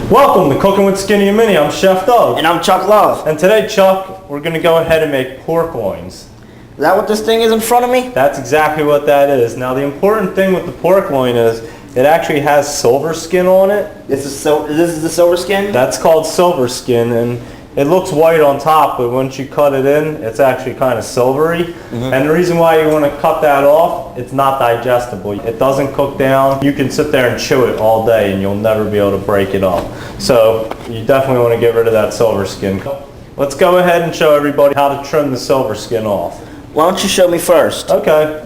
Welcome to Cooking with Skinny and Mini. I'm Chef Doug. And I'm Chuck Love. And today, Chuck, we're going to go ahead and make pork loins. Is that what this thing is in front of me? That's exactly what that is. Now, the important thing with the pork loin is it actually has silver skin on it. This is the silver skin? That's called silver skin, and it looks white on top, but once you cut it in, it's actually kind of silvery. Mm-hmm. And the reason why you want to cut that off, it's not digestible. It doesn't cook down. You can sit there and chew it all day and you'll never be able to break it up. So you definitely want to get rid of that silver skin. Let's go ahead and show everybody how to trim the silver skin off. Why don't you show me first? Okay.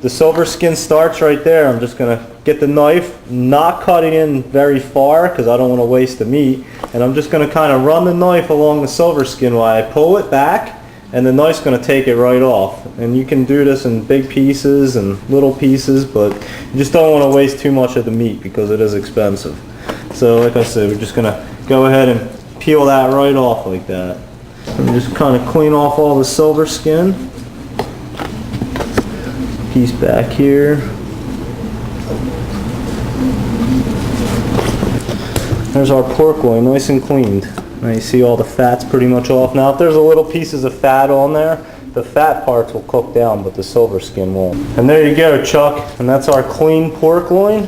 The silver skin starts right there. I'm just going to get the knife, not cutting in very far because I don't want to waste the meat. And I'm just going to kind of run the knife along the silver skin while I pull it back, and the knife's going to take it right off. And you can do this in big pieces and little pieces, but you just don't want to waste too much of the meat because it is expensive. So like I said, we're just going to go ahead and peel that right off like that. And just kind of clean off all the silver skin. Piece back here. There's our pork loin, nice and cleaned. Now you see all the fat's pretty much off. Now if there's a little pieces of fat on there, the fat parts will cook down, but the silver skin won't. And there you go, Chuck. And that's our clean pork loin.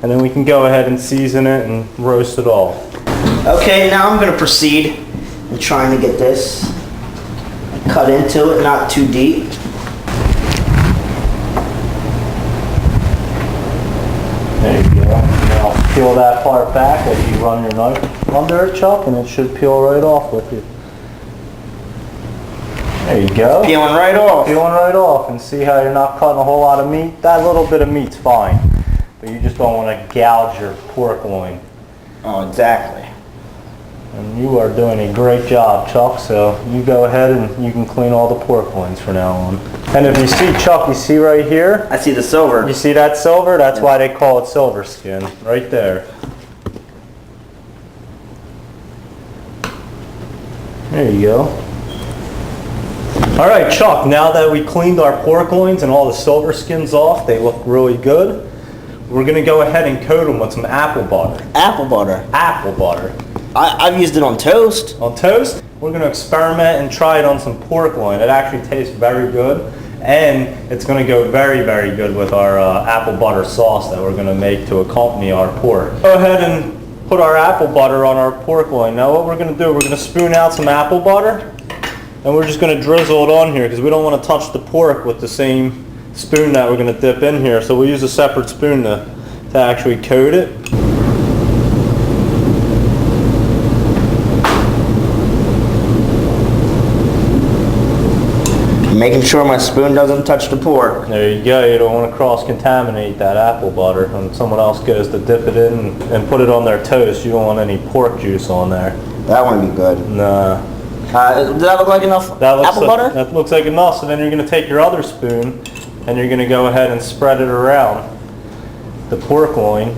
And then we can go ahead and season it and roast it all. Okay, now I'm going to proceed in trying to get this cut into it, not too deep. There you go. Now peel that part back as you run your knife under it, Chuck, and it should peel right off with you. There you go. Peeling right off. Peeling right off, and see how you're not cutting a whole lot of meat? That little bit of meat's fine, but you just don't want to gouge your pork loin. Oh, exactly. And you are doing a great job, Chuck, so you go ahead and you can clean all the pork loins from now on. And if you see, Chuck, you see right here? I see the silver. You see that silver? That's why they call it silver skin, right there. There you go. All right, Chuck, now that we cleaned our pork loins and all the silver skins off, they look really good. We're going to go ahead and coat them with some apple butter. Apple butter? Apple butter. I've used it on toast. On toast? We're going to experiment and try it on some pork loin. It actually tastes very good, and it's going to go very, very good with our apple butter sauce that we're going to make to accompany our pork. Go ahead and put our apple butter on our pork loin. Now what we're going to do, we're going to spoon out some apple butter, and we're just going to drizzle it on here because we don't want to touch the pork with the same spoon that we're going to dip in here. So we'll use a separate spoon to actually coat it. Making sure my spoon doesn't touch the pork. There you go. You don't want to cross-contaminate that apple butter. When someone else goes to dip it in and put it on their toast, you don't want any pork juice on there. That wouldn't be good. Nah. Does that look like enough apple butter? That looks like enough. So then you're going to take your other spoon and you're going to go ahead and spread it around the pork loin.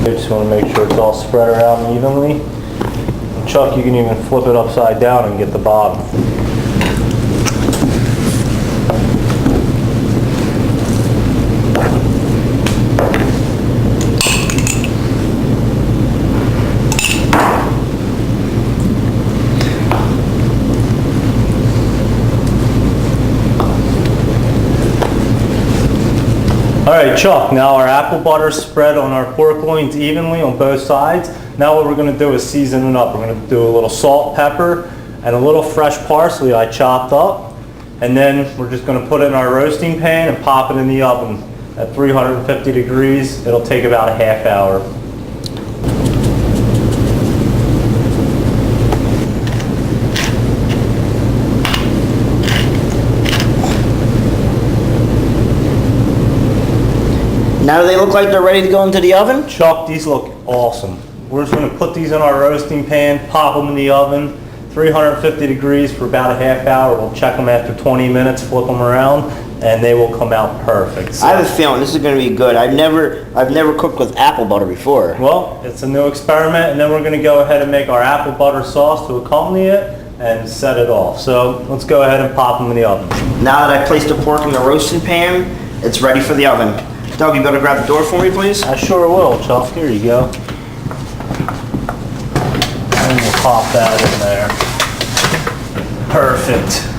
Just want to make sure it's all spread around evenly. Chuck, you can even flip it upside down and get the bottom. Alright, Chuck, now our apple butter spread on our pork loins evenly on both sides. Now what we're going to do is season it up. We're going to do a little salt, pepper, and a little fresh parsley I chopped up. And then we're just going to put it in our roasting pan and pop it in the oven at 350 degrees. It'll take about a half hour. Now do they look like they're ready to go into the oven? Chuck, these look awesome. We're just going to put these in our roasting pan, pop them in the oven, 350 degrees for about a half hour. We'll check them after 20 minutes, flip them around, and they will come out perfect. So, I have a feeling this is going to be good. I've never cooked with apple butter before. well, it's a new experiment, and then we're going to go ahead and make our apple butter sauce to accompany it. and set it off. So let's go ahead and pop them in the oven. Now that I placed the pork in the roasting pan, it's ready for the oven. Doug, you better grab the door for me, please. I sure will, Chuck. Here you go. And we'll pop that in there. Perfect.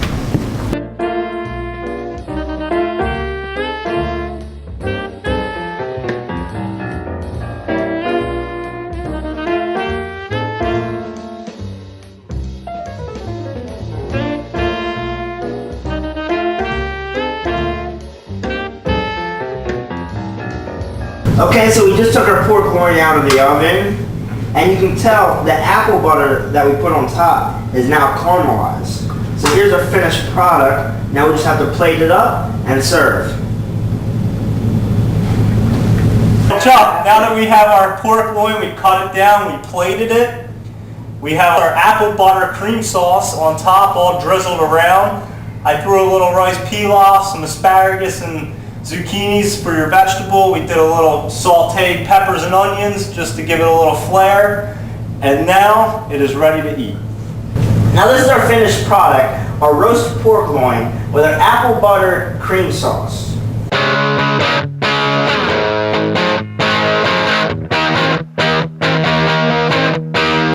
Okay, so we just took our pork loin out of the oven, and you can tell the apple butter that we put on top is now caramelized. So here's our finished product. Now we just have to plate it up and serve. Chuck, now that we have our pork loin, we cut it down, we plated it. We have our apple butter cream sauce on top, all drizzled around. I threw a little rice pilaf, some asparagus, and zucchinis for your vegetable. We did a little sauteed peppers and onions just to give it a little flair. And now it is ready to eat. Now this is our finished product, our roast pork loin with our apple butter cream sauce.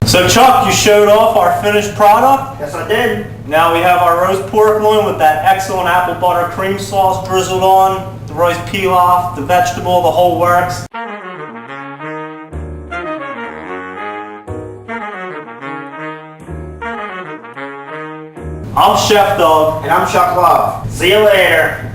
So Chuck, you showed off our finished product. Yes, I did. Now we have our roast pork loin with that excellent apple butter cream sauce drizzled on, the rice pilaf, the vegetable, the whole works. I'm Chef Doug. And I'm Chuck Love. See you later.